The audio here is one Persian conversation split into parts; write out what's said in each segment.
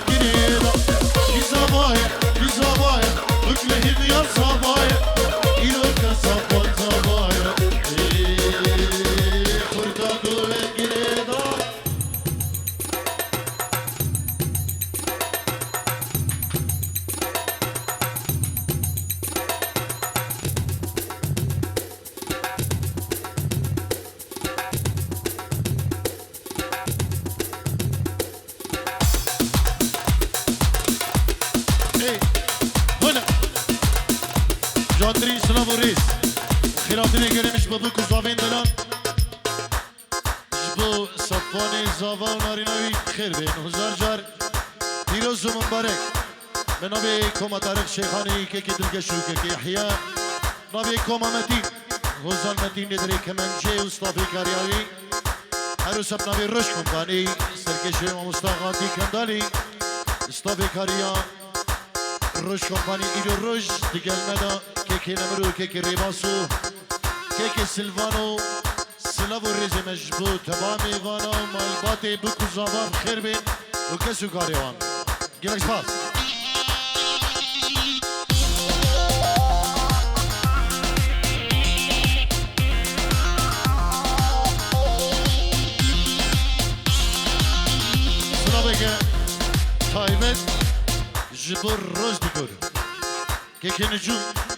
گریدا کی زبای بکله دیا زبای ایرو که زبان زبای خوردا گوه گریدا جاتری سلام و ریز خیراتینه گرمش با بکو زاوین دلان جبو صفوان زاوا و نارینوی خیر بین هزار جار پیروز و مبارک به نابی کوما طارق شیخانی که دلگشو که یحیا نابی کوما متین غزال متین ندری کمنجه استافی کاریاوی عروس اب نابی رش کمپانی سرکش و مستاقاتی کندالی استافی کاریا روش کمپانی ایدو روش دیگل مدا که نمرو که ریباسو که سلوانو سلاو ریز مجبوط تمامی وانا و مالبات بکو زاوان خیر بین و کسو کاریوان گلکس پاس سلاوه که تایبت جبور روز بکر که نجوم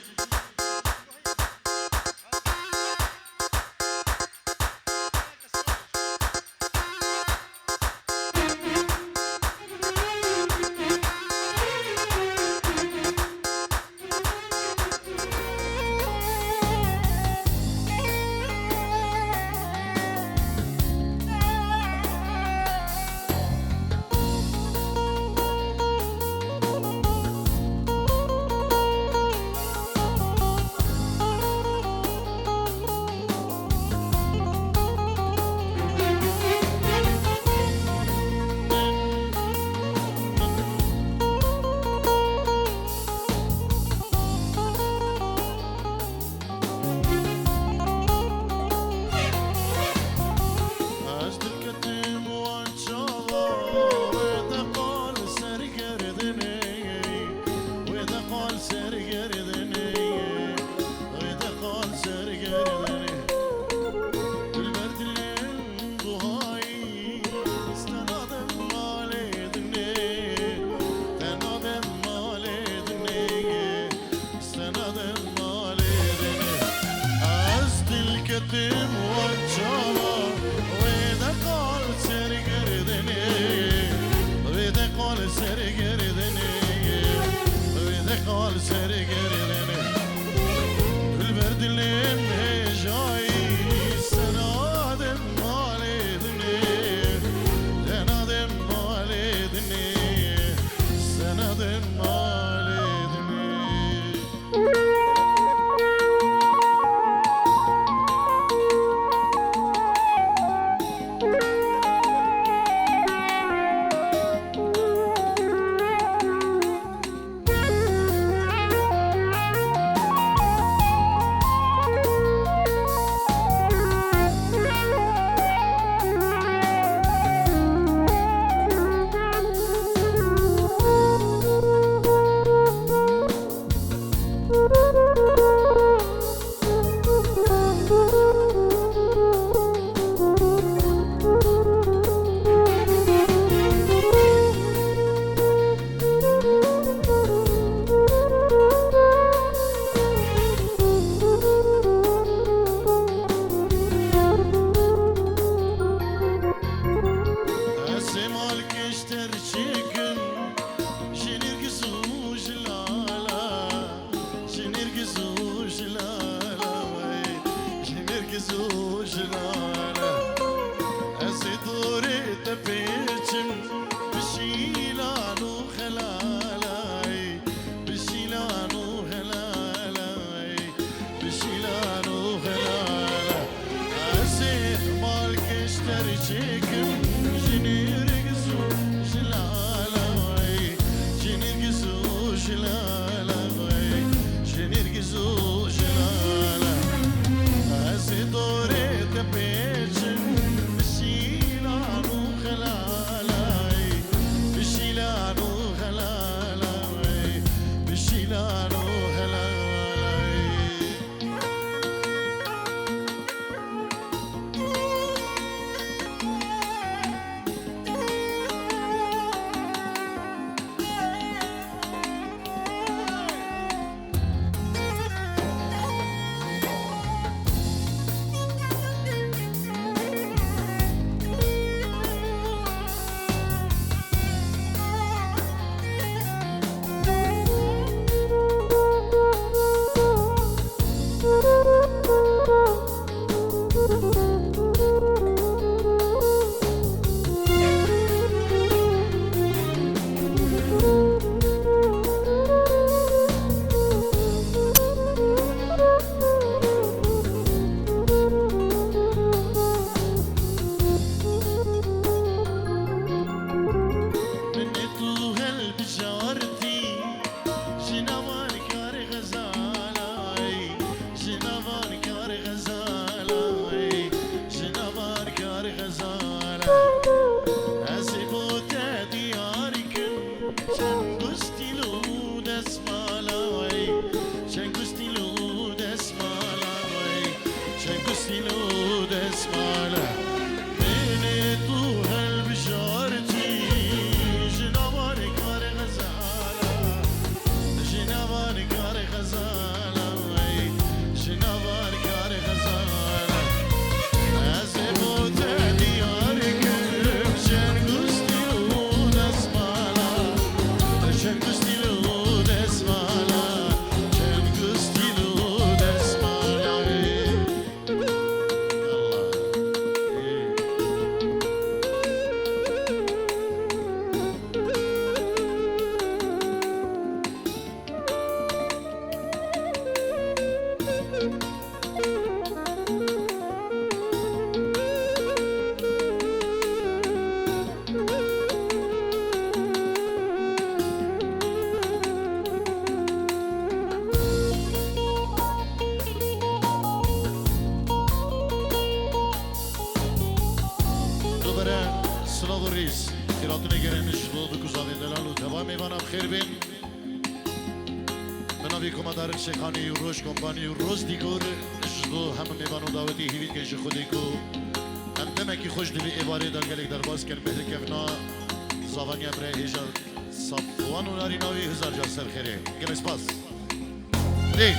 شبا میوانم خیر بین منابی کما تارک شیخانی و روش کمپانی و روز دیگر جدو همه میوانو دعوتی هیوید کش خودی کو هم دمکی خوش دلی ایواره در گلک در باز کن مهر کفنا زاوانی امره هیجا صفوان و ناری ناوی هزار جا سر خیره گل اسپاس دی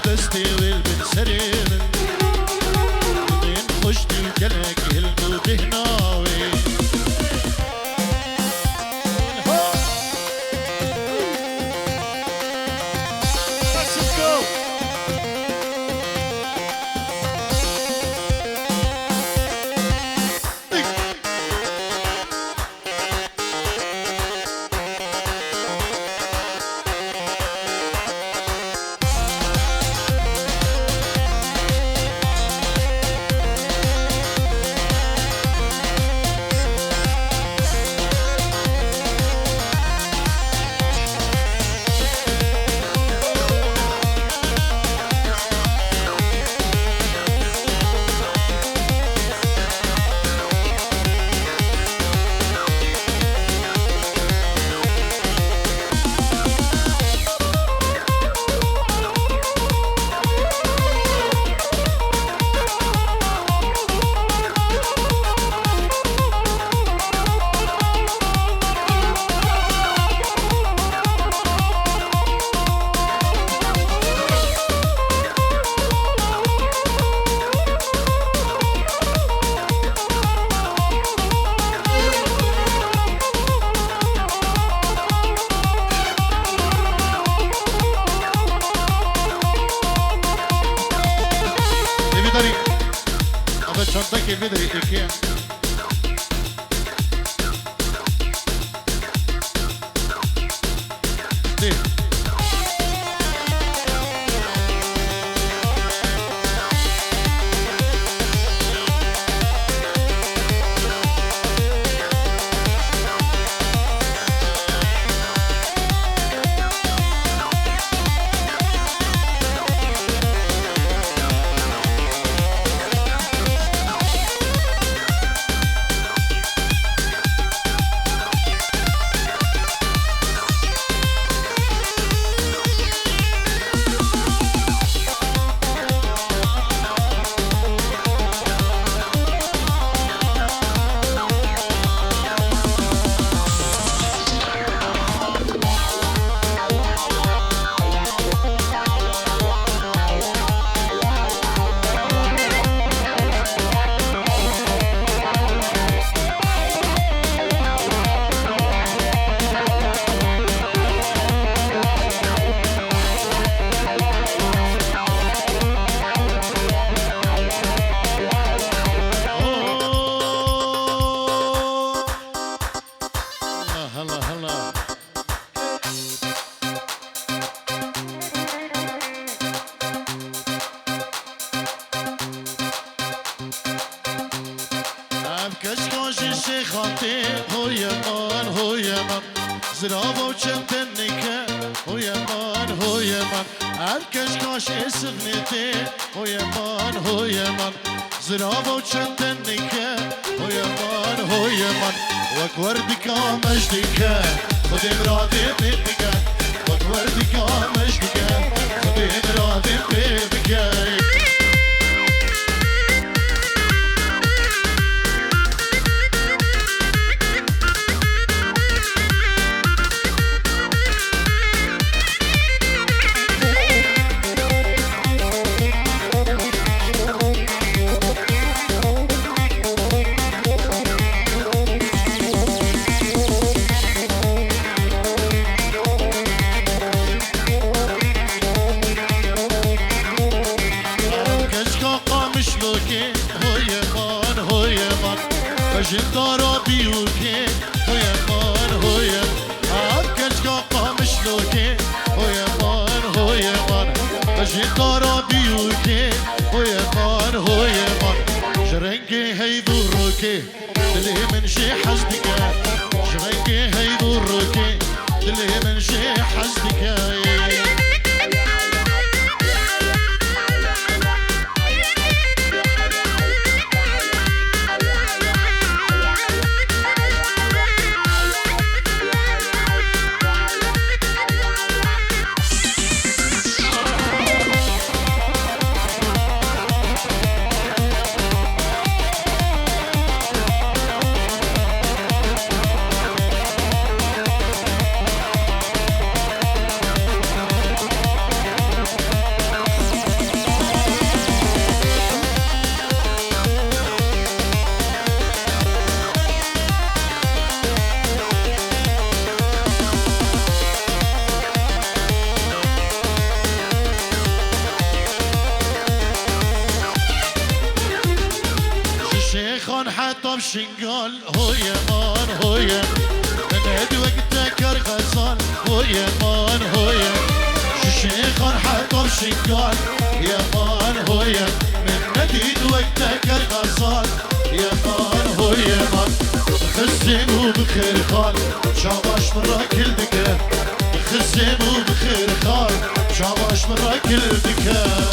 دستی ویل بن سریم خوش دل گلک هلگو بدري إكيا دي خانتي هو يمان هو يمان زرابو چنتنكه هو يمان هو يمان الكشكاش اسغنتي هو يمان هو يمان زرابو چنتنكه هو يمان هو يمان وكوردك مجدك خد مرادي بيدك وكوردك مجدك خد مرادي بيدك جدارا بیوکه هو یمان هو یمان کشکا قامشلوکه هو یمان هو یمان جدارا بیوکه هو یمان هو یمان جرنگی هیدو روکه دلی من شی حزدکه جرنگی هیدو روکه دلی من شی حزدکه حطب شنقال هو يمان هو يمان من هد وقتك الغزال هو يمان هو يمان شيخان حطب شنقال يمان هو يمان من هد وقتك الغزال يمان هو يمان خزن وبخير خال شاباش مرة كل دكا خزن وبخير خال شاباش مرة كل دكا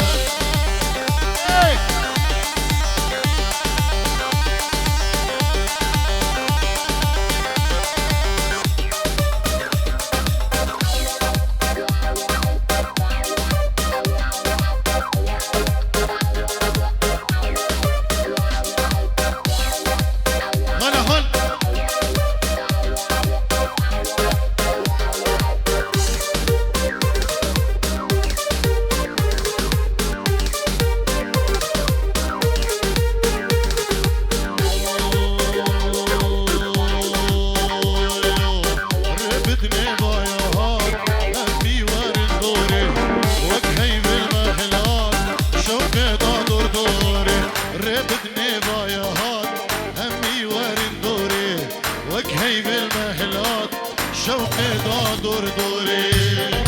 بالمهلات شوقي دا دور دوري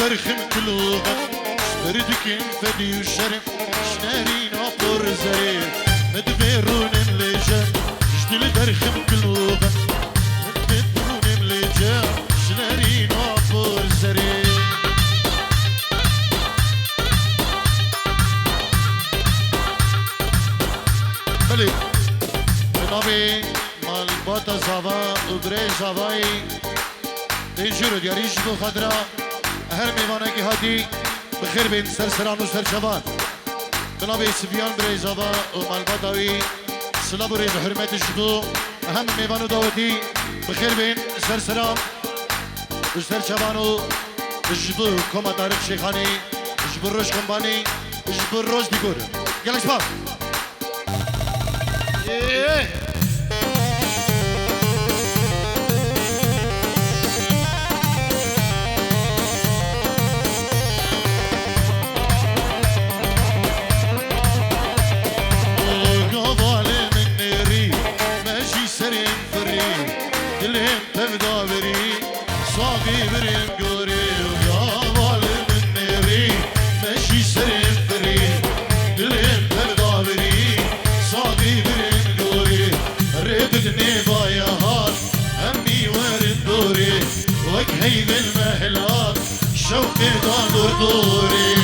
درخم كلوغا شبردكين فدي وشرم شنارين عطور زرير مدفيرون مليجا شدل درخم كلوغا مدفيرون مليجا شنارين عطور زرير بلي نبي مال باتا زاوا وبري زاواي ديجيرو دياريش دو خضرا هر میوانه که هاتی بخیر بین سرسران و سرچوان بنابه سفیان بریزاوا و مالباتاوی سلاب و ریز حرمت شدو هم میوانو داوتی بخیر بین سرسران و سرچوان و جبو کما تارق شیخانی جبو روش کمبانی جبو روش دیگر گلش باق هي بالمهلات شوقي دور دوري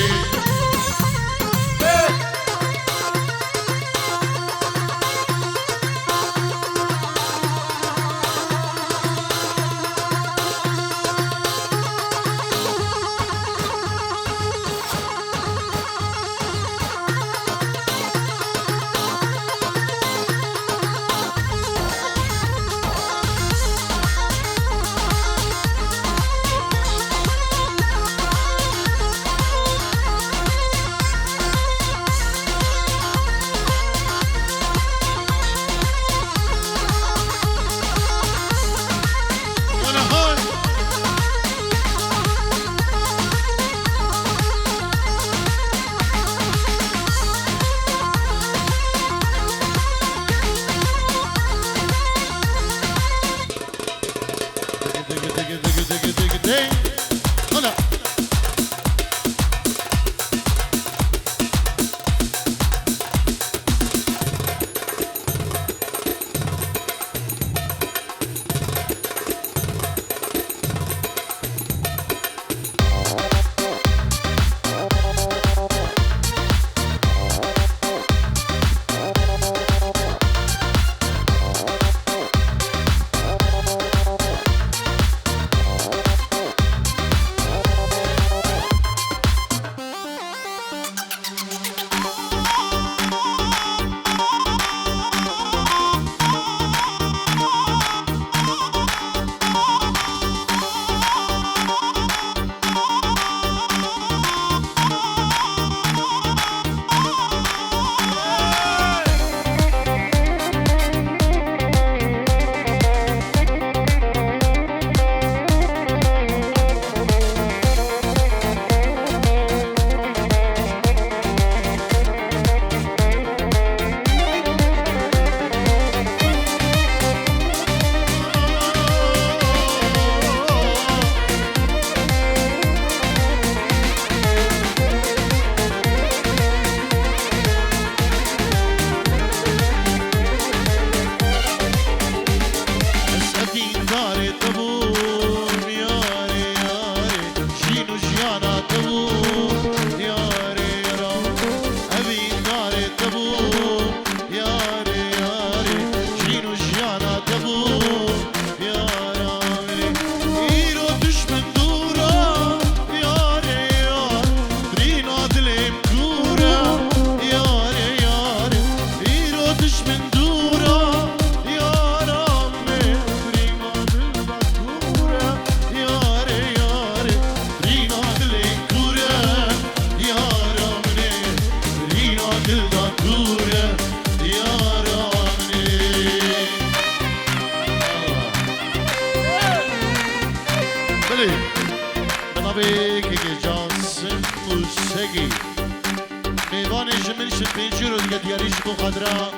بشت بيجيرو دقت ياريش بو خضرا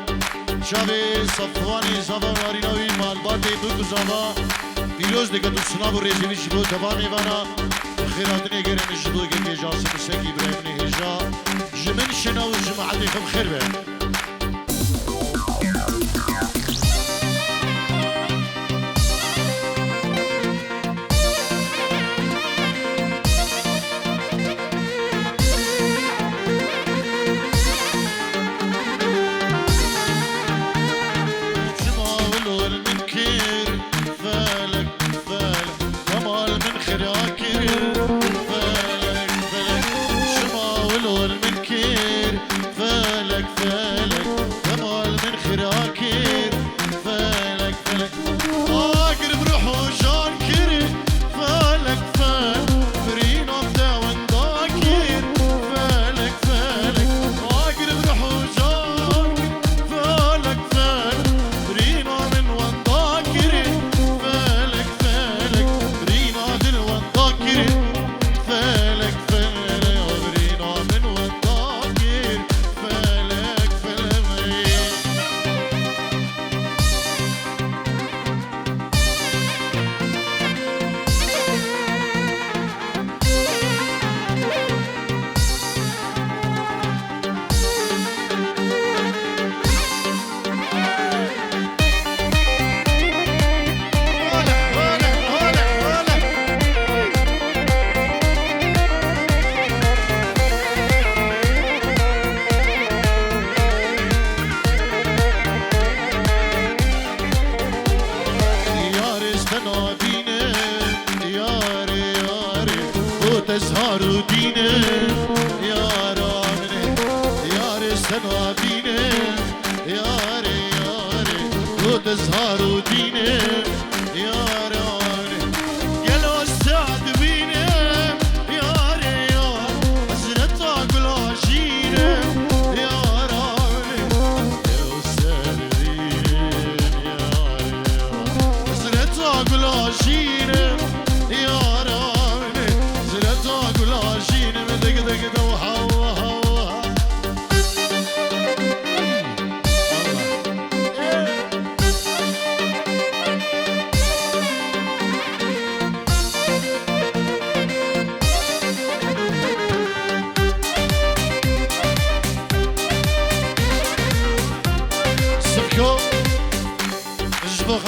شابي صفواني زفا مارينوي مالباتي بوكو زفا بيروز دقت السناب وريجيويش بو تبامي وانا خيراتني غير نجدو كي جاسم سكي ابراهيمني هجا جمن شنا وجماعتكم خير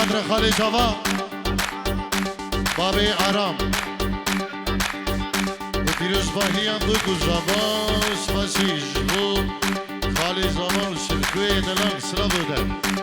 به خالي زفا بابي عرام وفيروز باهيان بوكو زفا وسباسي جبو خالي زفا وسلكوية دلان سرابو دل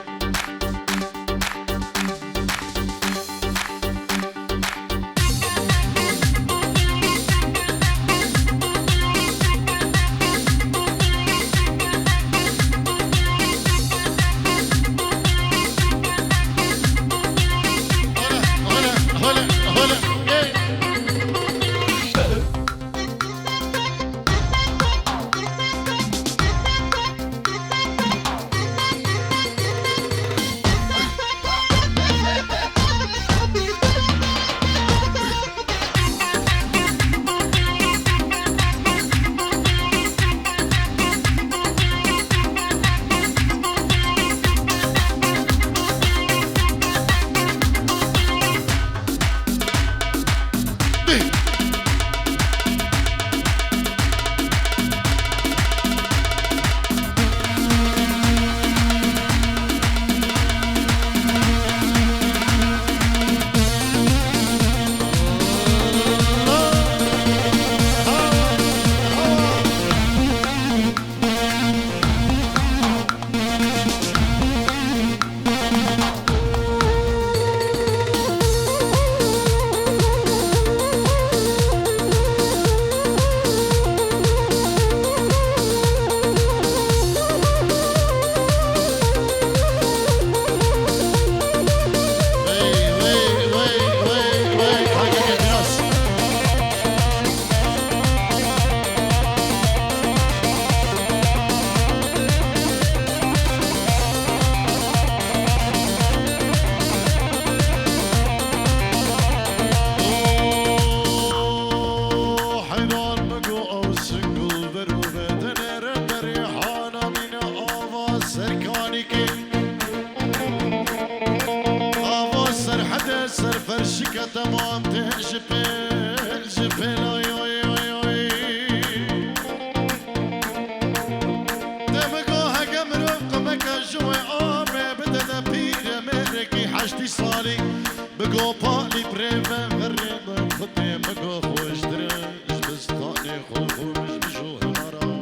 تمام تجبل جبل اوي اوي اوي اوي دمكو هكا مرفق مكا جوي آمي بدنا بير مركي حشتي صالي بقو بالي بريفا غريبا خطي مقو خوش درج بستاني خوخو مش بجوه مرا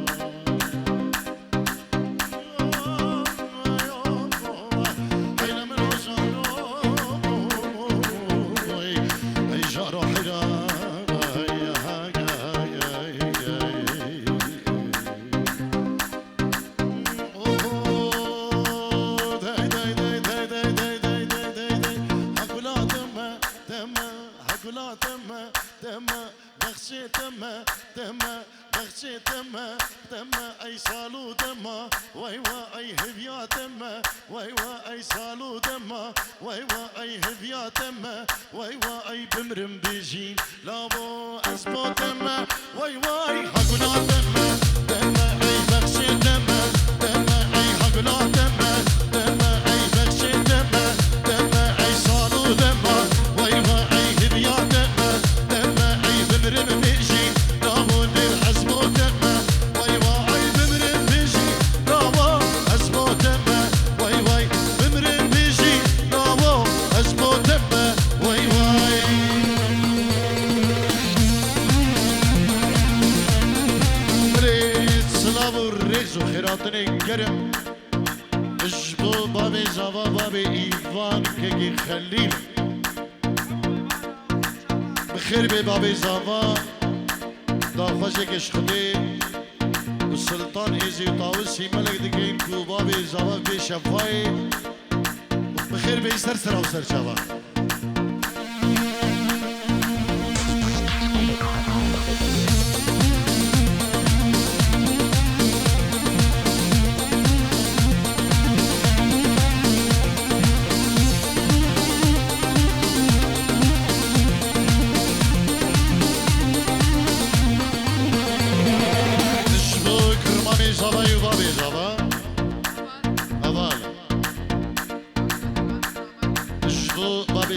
اي صالو دما ويوا اي هبيا دما ويوا اي صالو دما ويوا اي هبيا دما ويوا اي بمرم بيجين لابو اسبو دما ويوا اي حقنا دما دما اي بخشي دما دما اي حقنا دما دما اي بخشي دما دما اي صالو دما ويوا اي هبيا دما دما اي بمرم بيجين لابو اسبو دما خيراتني كرم اجبو بابي زابا بابي ايفان كيكي خليل بخير بي بابي زابا داخوشك اشخدي والسلطان ايزي وطاوسي ملك دقين كو بابي زابا بي شفاي بخير بي سرسرة وسرشابا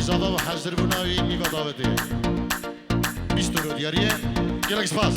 زاوا و حاضر بوناوی نیو دعوته 20 رو دیاریه گلکس پاس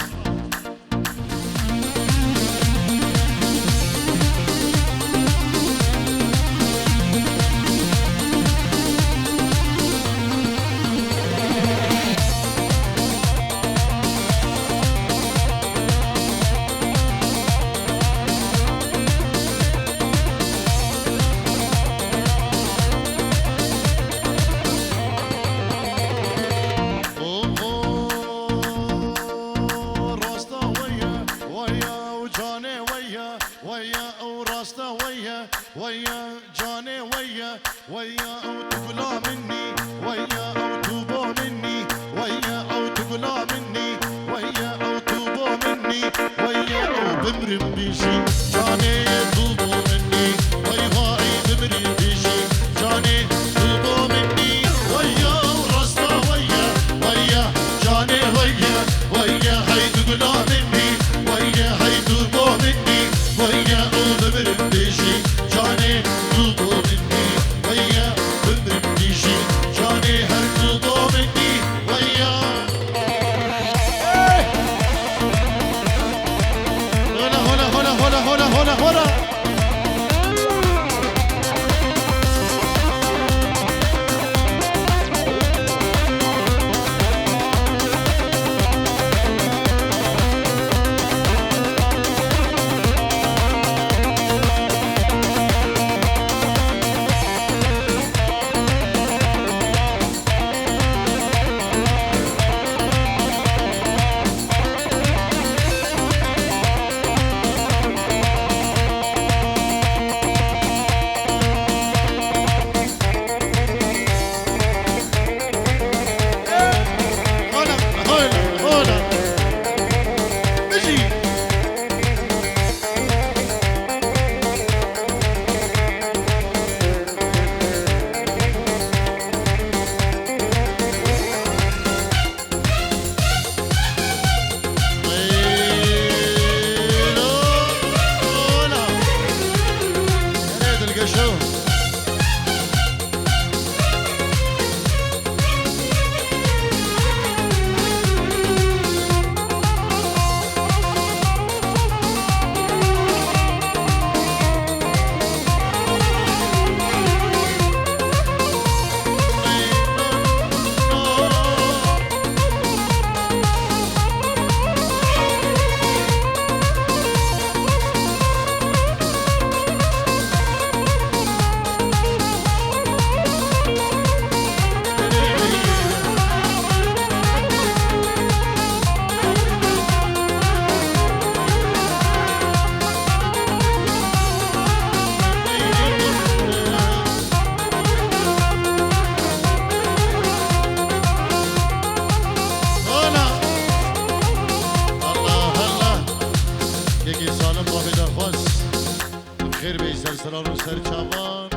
بخير بي سرسران وسر چاوان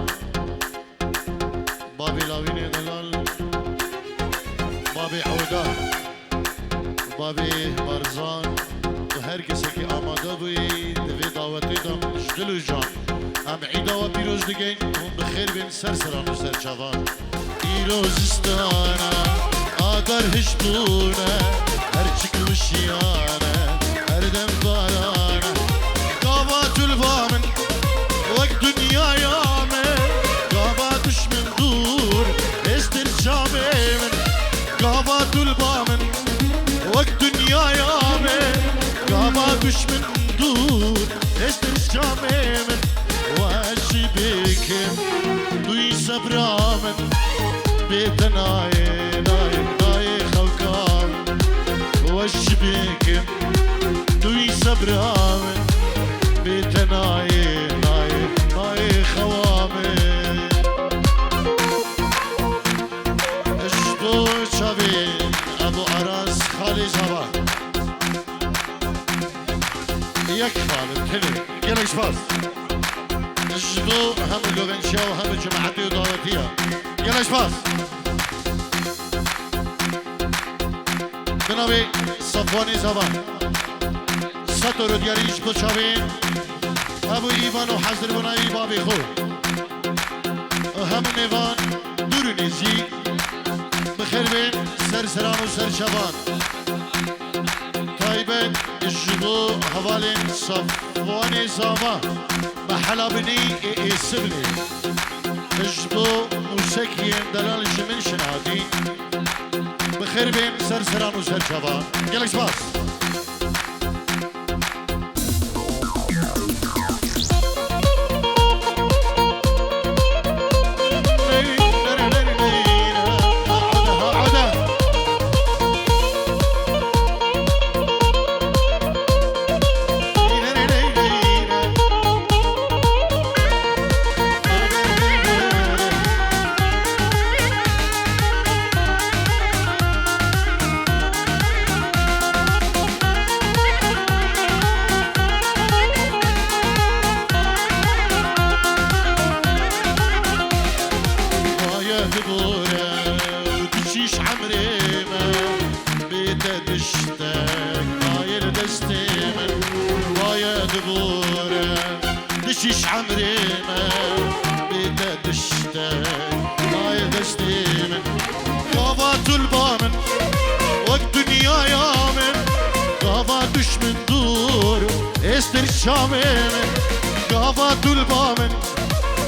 بابي لاوين دلال بابي عوده بابي مرزان و هر کسی که آماده بوی دوی دعوتی دم دل و جان ام عیدا و پیروز دیگه اون بخیر بین سرسران و سر چاوان ایروزستانه آدر هشتونه هرچی کلوشیانه هر دم بارانه قابات البامن وقت دنیا یامن قاباتش من دور استرشامه من قابات البامن وقت دنیا یامن قاباتش من دور استرشامه من واشي بكم دوي صبرامن بيت ناي ناي ناي خوكام واشي بكم دوي صبرامن بيت ناي ناي ناي خوامن اشبو شابي ابو عراس خالي زبا يك خالد حلو يلا شباز اشبو هم لوغنشا وهم جماعتي ودعوتية يلا شباز بنابي صفواني زبان سطر دياري اشبو شابين ابو ايوان وحزر بناي بابي خو هم نيوان دورنيزي بخير بين سرسران وسر شبان تايبت اشبو حوالين صفواني زبان محلا بني اسبني اشبو موسيقيين دلال جمن شنادي بخير بين سرسران وسر شبان يلا شباز شيش عمري ما بيتا تشتاق نايل دستيمن قافات البامن وقت دنيا يامن قافاتش من دور استرشامن قافات البامن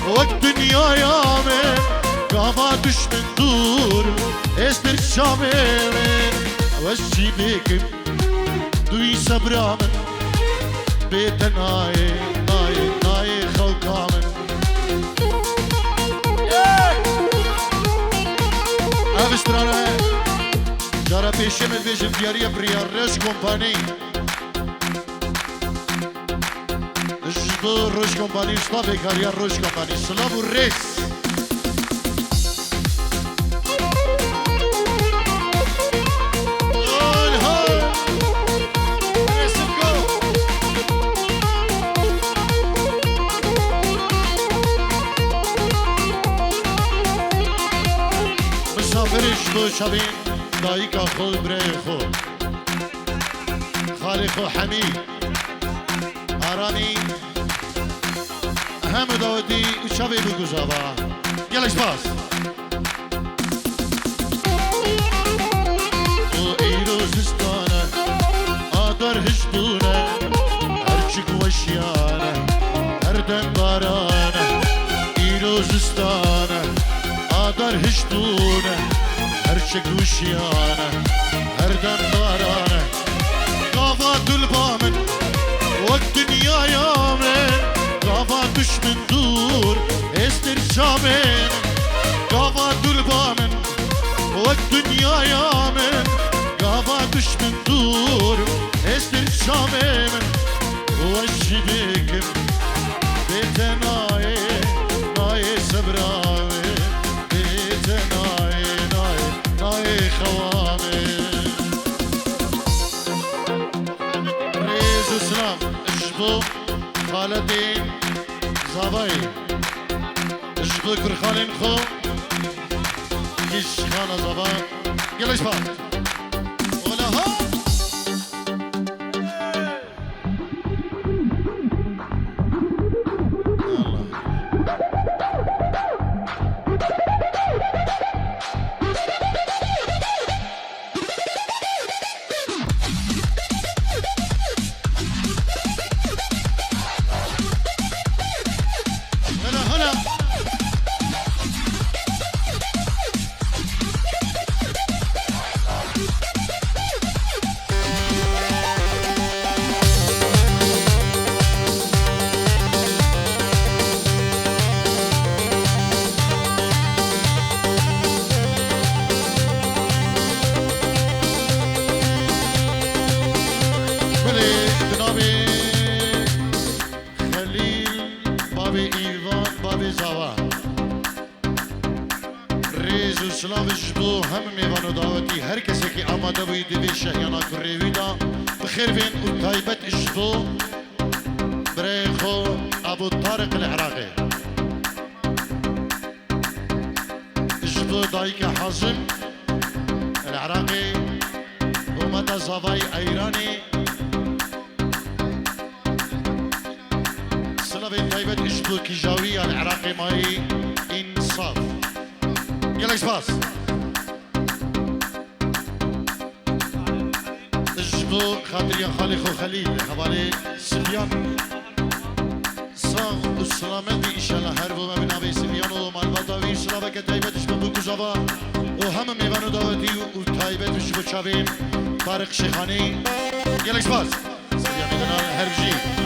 وقت دنيا يامن قافاتش من دور استرشامن وشي بيكم دوي صبرامن بيتا نايل نايل نايل خوكامن افسترانا جارا پیشم الویجن دیاری بریار رش کمپانی جبو روش کمپانی سلاف کاریا روش کمپانی سلاف و ریس فرش شبين دايكا خو بريخو خالقو حميد اراني هم داودي شبي بگوزاوا يلا شباز او ايروزستانه آدر هشتونه هرچك وشيانه هردن بارانه ايروزستانه آدر هشتونه هرچك وشيانه هردن بارانه قافات البامن وقت دنيا يامن قافاتش من دور استرشامن قافات البامن وقت دنيا يامن قافاتش من دور استرشامن وشي بكم بيتناي ناي صبراوي بيتناي ناي ناي خوامي ريز وسلام اشبو خالدين زابایی جبو کرخالین خو کش خانه زابا گلش با اولا ها سلامش بو هم میوان و دعوتی هر کسی که آماده بوی دوی شهیانا کریوی دا بخیر بین و تایبت اشبو برای خو ابو طارق العراقی اشبو دایک حازم العراقي ومدى زافاي ايراني سلافي طيبة اشبو كيجاوية العراقي ماي انصاف يلا سباس اشبو خاطر يا خالي خو خليل حوالي سفيان صاغ والسلامات ان شاء الله هربوا ما بين ابي سفيان ومالبطاوي سلافة كطيبة اشبو بوكوزافا وهم میوانو دعوتی و تایبت و شبو چاوین طارق شیخانی یلک سپاس سریا میدنا هربجی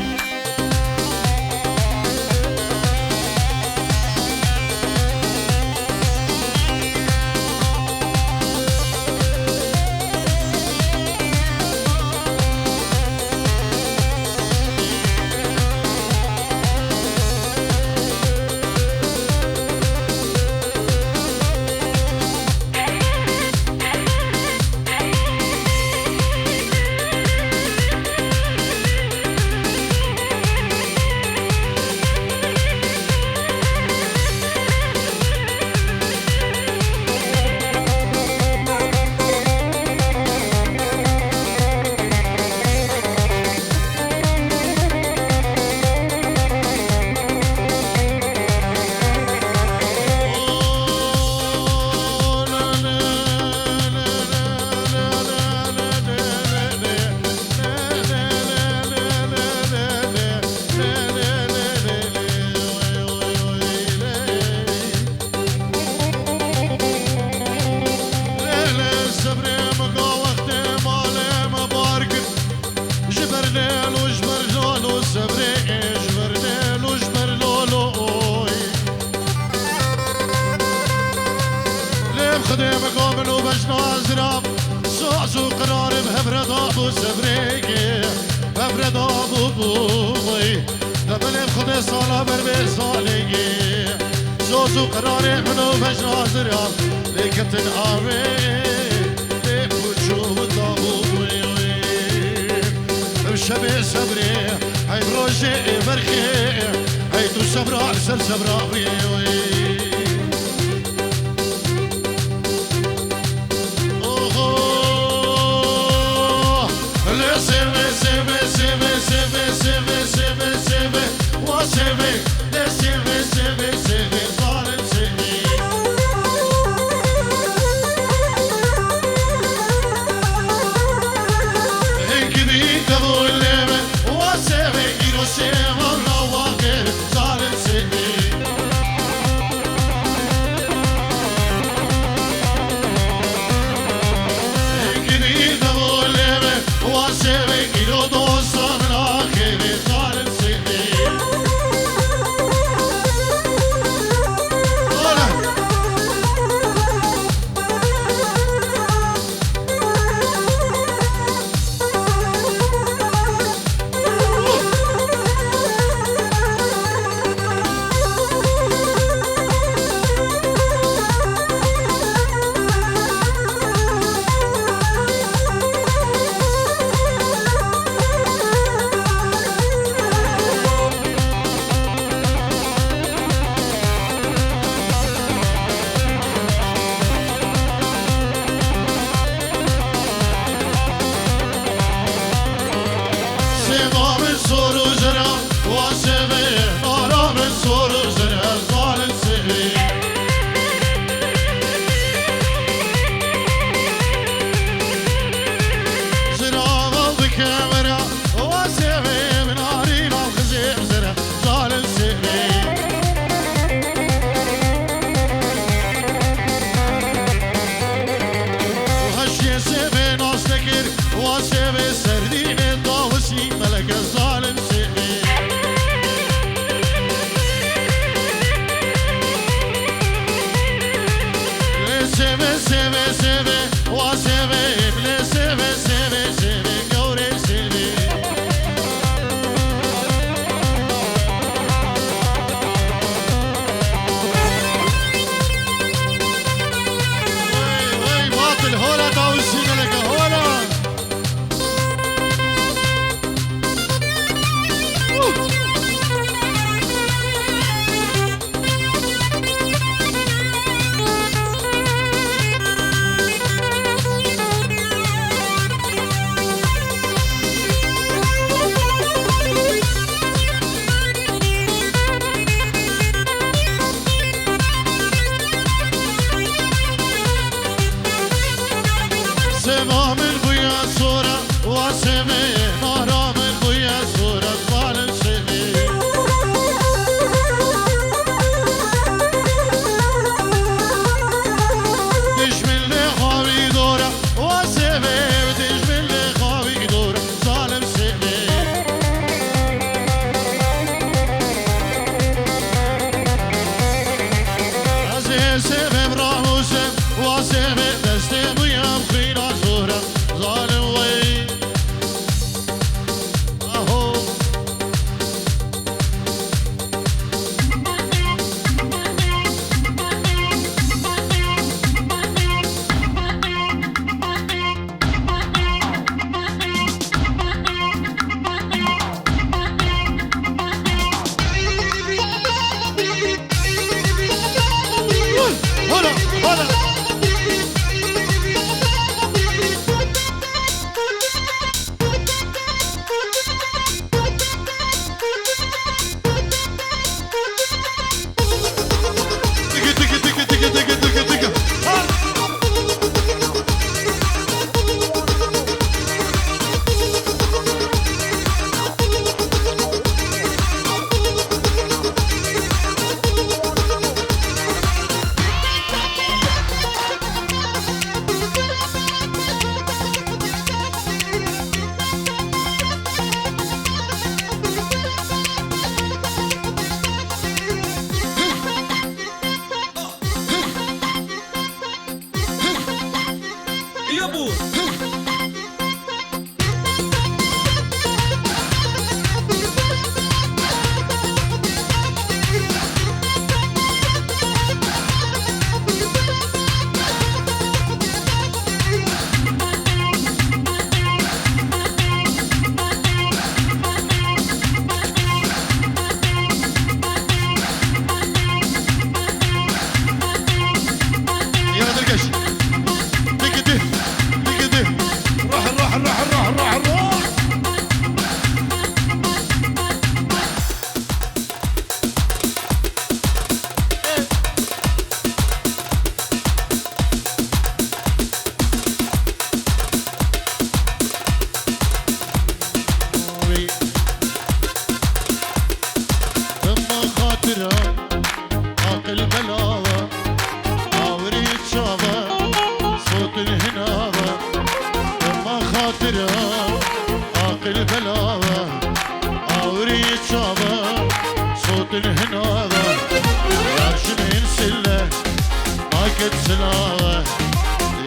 هاكت سلاوة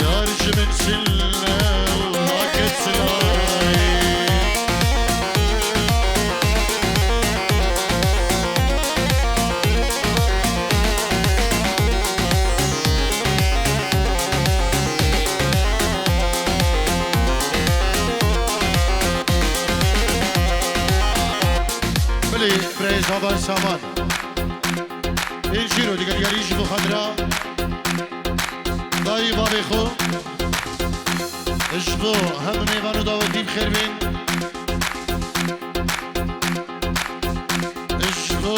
يا رجل سلة وهاكت سلاوة بلي بريز هابان سامان الجيرو دیگر یاریش بو خضرا دایی بابی خو اجبو هم میوانو داوتی بخیر بین اجبو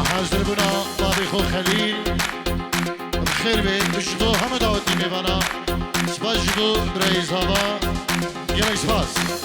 حاضر بنا بابی خو خلیل بخیر بین اجبو هم داوتی میوانا سپاس جبو برای زابا یمی سپاس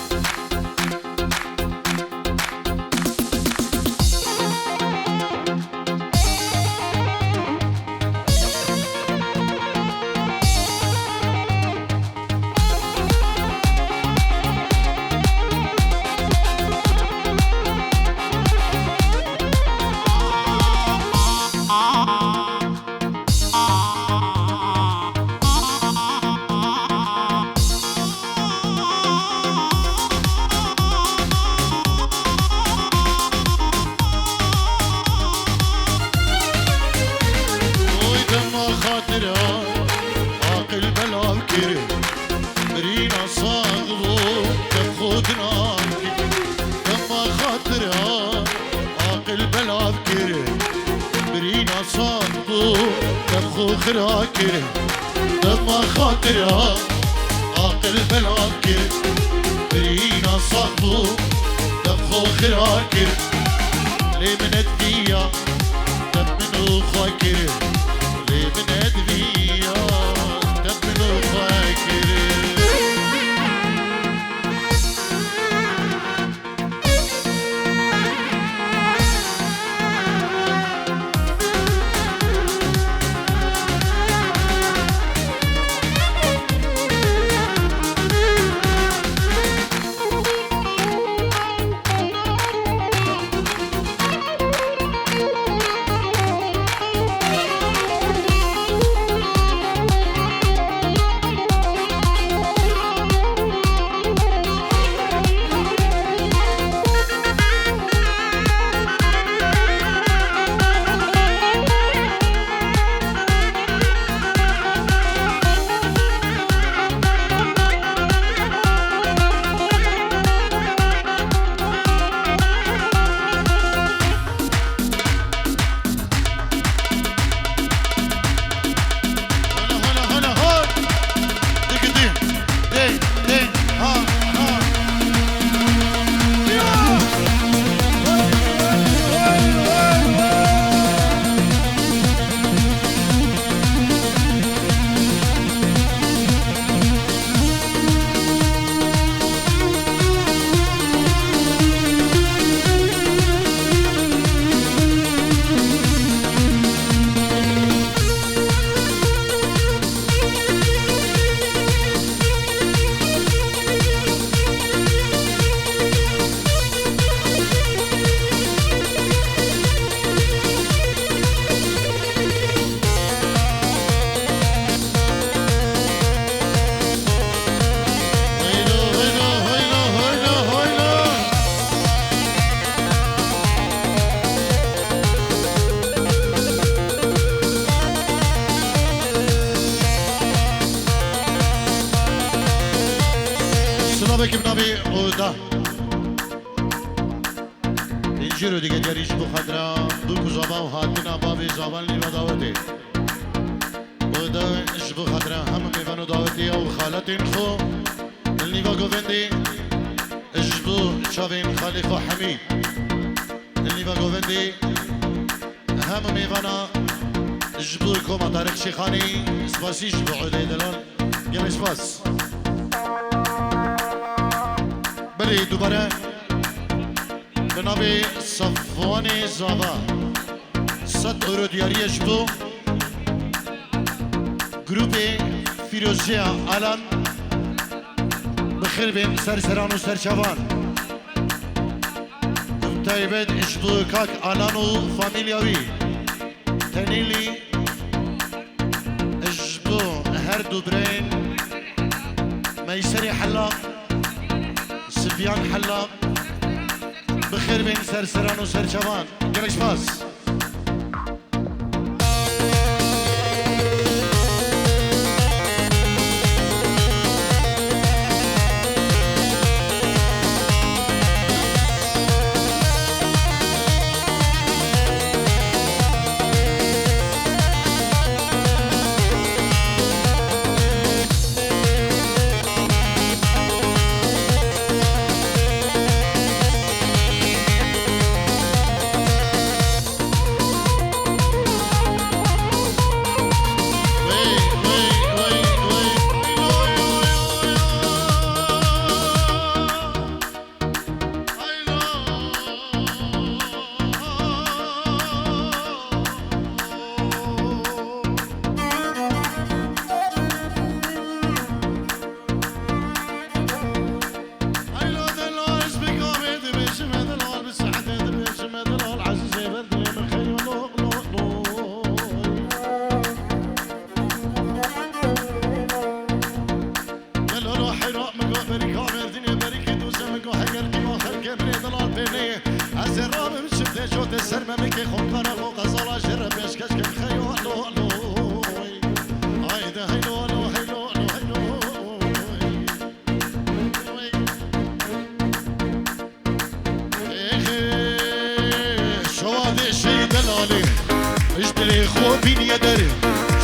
خراكر دم خاطرها عاقل بلاكر برينا صاحبو دم خراكر ليه من ادفيا دم منو خاكر ليه من ادفيا دم منو خاكر جيرو دیگه جریش بو خضرا دو کزابا و هاتنا بابی زابان لیوا داوتی بودا اش بو خضرا هم میوانو داوتی او خالتین خو لیوا گووندی اش بو چاوین خالی خو حمید لیوا گووندی هم میوانا اش بو کوما طارق شیخانی سپاسیش بو علی دلال گم سپاس بلی دوباره جناب صفوان زاوا 100 اورو دیاریش بو گروپ فیروزی الان بخیر بین سرسران و سرچوان تایبت اش بو کاک الان و فامیلیاوی تنیلی اش دو برين ميسري حلاق سفيان حلاق بخير بين سرسران وسرشبان قلش فاس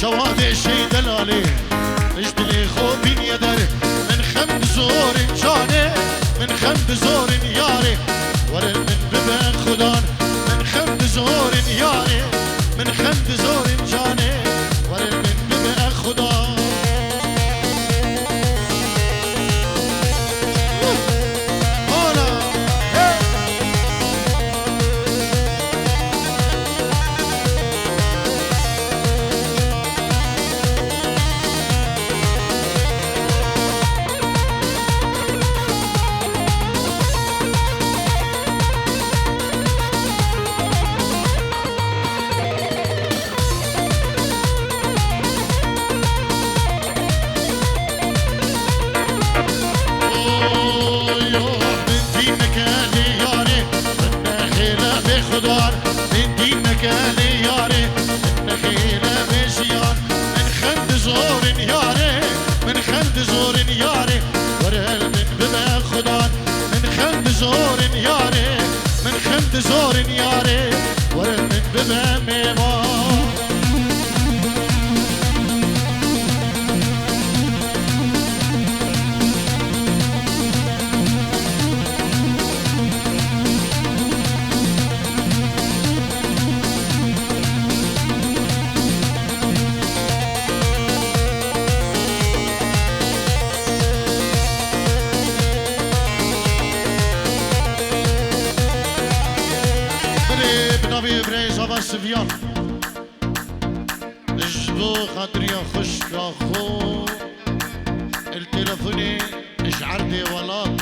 شوادي شي دلالي اجدلي خوبين يا دري من خمد زور جاني من خمد زور ياري ورا من ببن خدان من خمد زور ياري من خمد زور جاني ورا من ببن خدان زور ياري ورا من بما ميوان سفيان اجبو خاطري خش اخو التلفوني اش عردي ولاد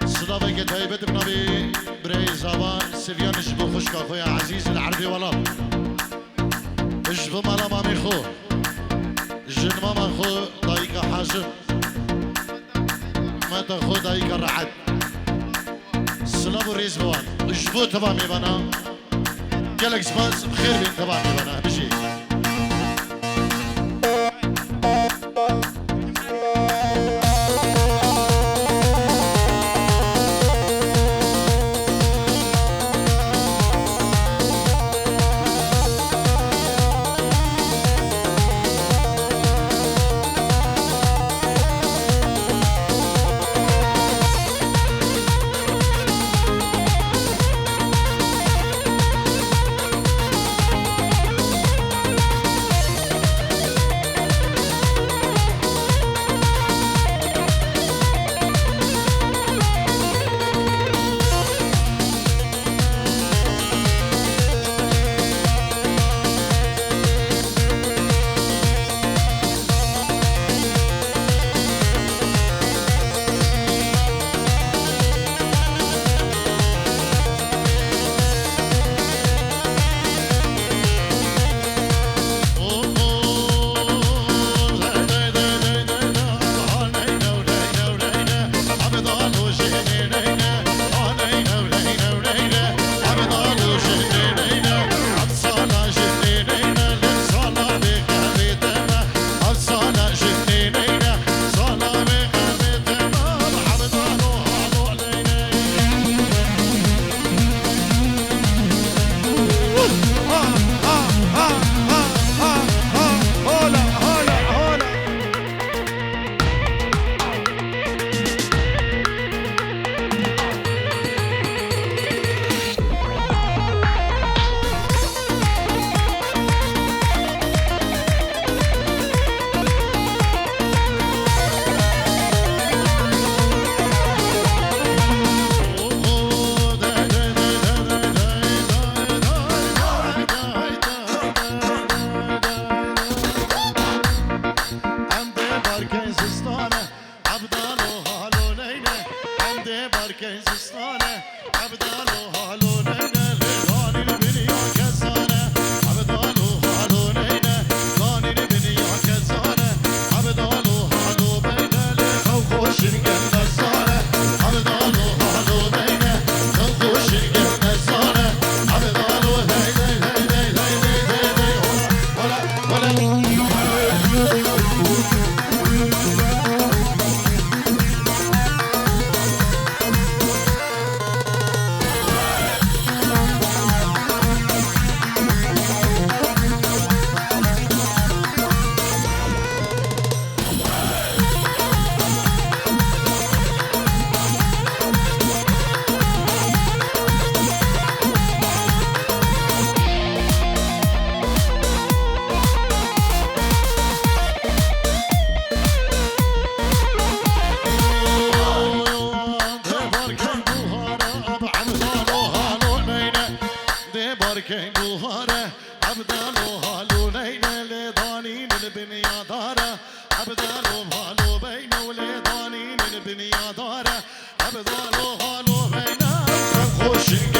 صدابك هيبت بنبي بري زبان سفيان اجبو خش اخو يا عزيز العردي ولاد اجبو مالا مامي خو جن ماما خو دايك حاجب ما تاخو دايك رعد سلام الرئيس بوان اجبو تمامي بنا قالك سباس بخير بين تبعي وانا بجي هالو هالو بين الدانين البنيا داره أبدالو هالو بين الدانين البنيا داره أبدالو هالو بين خوشي